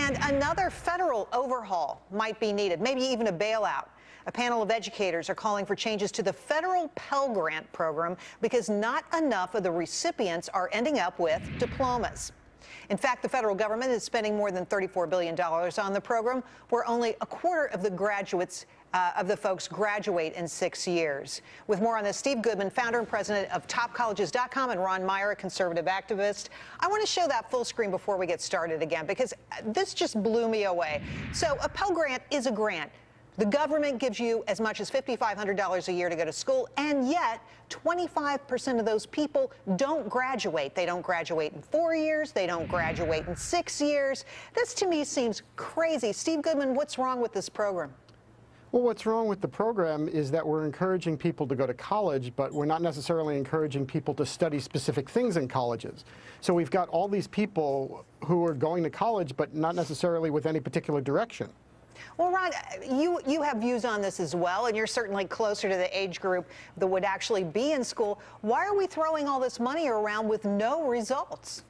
And another federal overhaul might be needed, maybe even a bailout. A panel of educators are calling for changes to the federal Pell Grant program because not enough of the recipients are ending up with diplomas. In fact, the federal government is spending more than $34 billion on the program, where only a quarter of the graduates of the folks graduate in 6 years. With more on this, Steve Goodman, founder and president of TopColleges.com, and Ron Meyer, a conservative activist. I want to show that full screen before we get started again, because this just blew me away. So a Pell Grant is a grant. The government gives you as much as $5,500 a year to go to school, and yet 25% of those people don't graduate. They don't graduate in 4 years. They don't graduate in 6 years. This, to me, seems crazy. Steve Goodman, what's wrong with this program? Well, what's wrong with the program is that we're encouraging people to go to college, but we're not necessarily encouraging people to study specific things in colleges. So we've got all these people who are going to college, but not necessarily with any particular direction. Well, Ron, you have views on this as well, and you're certainly closer to the age group that would actually be in school. Why are we throwing all this money around with no results?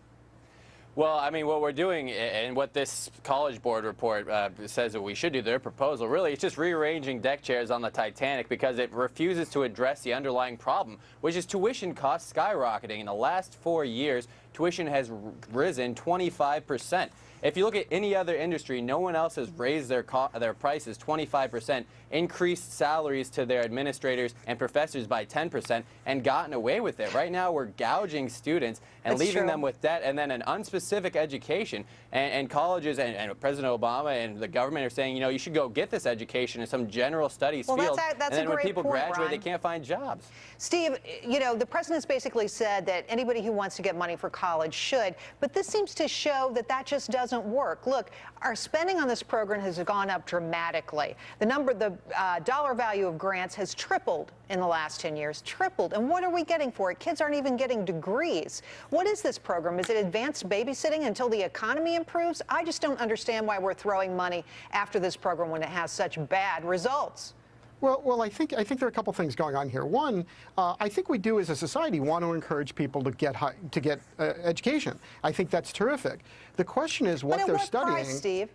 Well, I mean, what we're doing and what this College Board report says that we should do, their proposal, really, it's just rearranging deck chairs on the Titanic because it refuses to address the underlying problem, which is tuition costs skyrocketing. In the last 4 years, tuition has risen 25%. If you look at any other industry, no one else has raised their prices 25%, increased salaries to their administrators and professors by 10%, and gotten away with it. Right now, we're gouging students and leaving them with debt and then an unspecific education. And colleges and President Obama and the government are saying, you know, you should go get this education in some general studies field. That's and then when people graduate, Ron, they can't find jobs. Steve, you know, the president's basically said that anybody who wants to get money for college should, but this seems to show that that just doesn't work. Look, our spending on this program has gone up dramatically. The dollar value of grants has tripled in the last 10 years, tripled. And what are we getting for it? Kids aren't even getting degrees. What is this program? Is it advanced babysitting until the economy improves? I just don't understand why we're throwing money after this program when it has such bad results. Well, I think there are a couple things going on here. One, I think we do as a society want to encourage people to get education. I think that's terrific. The question is what they're studying. Price, Steve?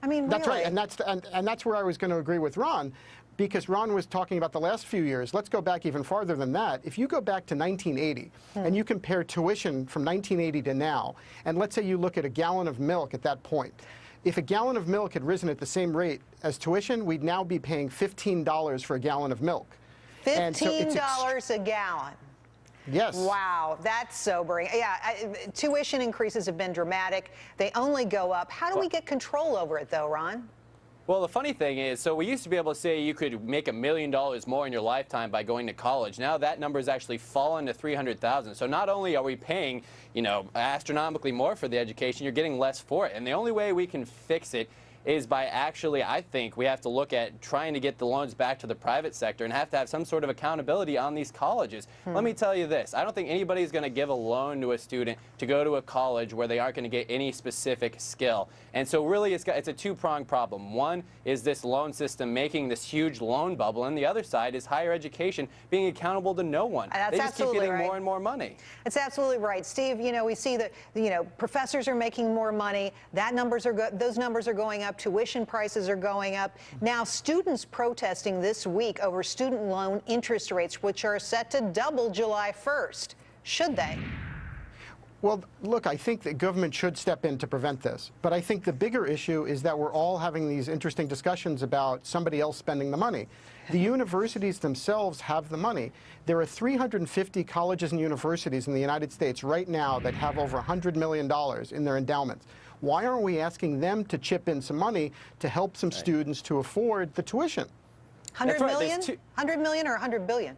I mean, that's really. right, and that's where I was going to agree with Ron, because Ron was talking about the last few years. Let's go back even farther than that. If you go back to 1980 and you compare tuition from 1980 to now, and let's say you look at a gallon of milk at that point. If a gallon of milk had risen at the same rate as tuition, we'd now be paying $15 for a gallon of milk. $15 a gallon. Yes. Wow, that's sobering. Yeah, tuition increases have been dramatic. They only go up. How do we get control over it, though, Ron? Well, the funny thing is, so we used to be able to say you could make $1 million more in your lifetime by going to college. Now that number has actually fallen to 300,000. So not only are we paying, you know, astronomically more for the education, you're getting less for it. And the only way we can fix it is by actually, I think, we have to look at trying to get the loans back to the private sector and have to have some sort of accountability on these colleges. Let me tell you this. I don't think anybody's going to give a loan to a student to go to a college where they aren't going to get any specific skill. And so really it's a two-pronged problem. One is this loan system making this huge loan bubble, and the other side is higher education being accountable to no one. That's they just keep getting right. more and more money. That's absolutely right. Steve, you know, we see that, you know, professors are making more money. Those numbers are going up. Tuition prices are going up. Now, students protesting this week over student loan interest rates, which are set to double July 1st. Should they? Well, look, I think that government should step in to prevent this. But I think the bigger issue is that we're all having these interesting discussions about somebody else spending the money. The universities themselves have the money. There are 350 colleges and universities in the United States right now that have over $100 million in their endowments. Why aren't we asking them to chip in some money to help some students to afford the tuition? 100 million? 100 million or 100 billion?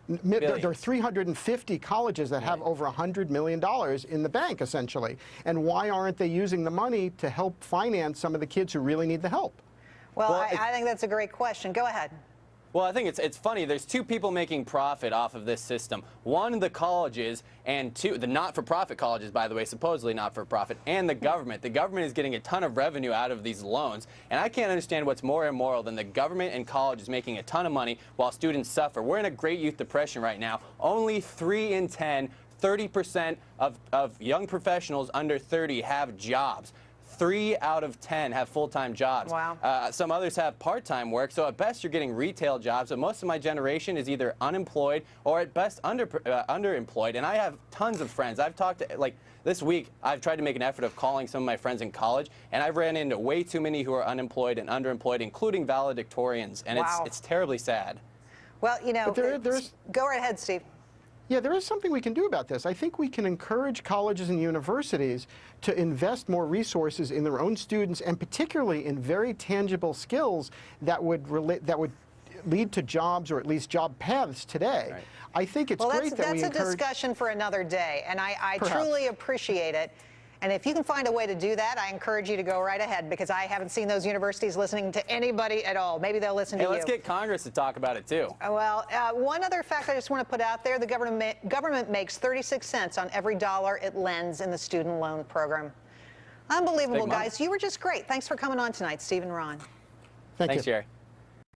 There are 350 colleges that have over $100 million in the bank, essentially. And why aren't they using the money to help finance some of the kids who really need the help? Well, I think that's a great question. Go ahead. Well, I think it's funny. There's two people making profit off of this system. One, the colleges, and two, the not-for-profit colleges, by the way, supposedly not-for-profit, and the government. The government is getting a ton of revenue out of these loans, and I can't understand what's more immoral than the government and colleges making a ton of money while students suffer. We're in a great youth depression right now. Only 3 in 10, 30% of young professionals under 30 have jobs. 3 out of 10 have full-time jobs. Wow. Some others have part-time work, so at best you're getting retail jobs, but most of my generation is either unemployed or at best underemployed. And I have tons of friends. I've talked to, like, this week, I've tried to make an effort of calling some of my friends in college, and I've ran into way too many who are unemployed and underemployed, including valedictorians, and Wow. it's terribly sad. Well, you know, there's go right ahead, Steve. Yeah, there is something we can do about this. I think we can encourage colleges and universities to invest more resources in their own students, and particularly in very tangible skills that would lead to jobs, or at least job paths today. Right. I think it's great that we that's a encourage. discussion for another day, and I Perhaps. truly appreciate it. And if you can find a way to do that, I encourage you to go right ahead, because I haven't seen those universities listening to anybody at all. Maybe they'll listen to Hey, you. let's get Congress to talk about it too. Well, one other fact I just want to put out there, the government makes 36 cents on every dollar it lends in the student loan program. Unbelievable, Big money. guys. You were just great. Thanks for coming on tonight, Steve and Ron. Thank Thanks, you. Jerry.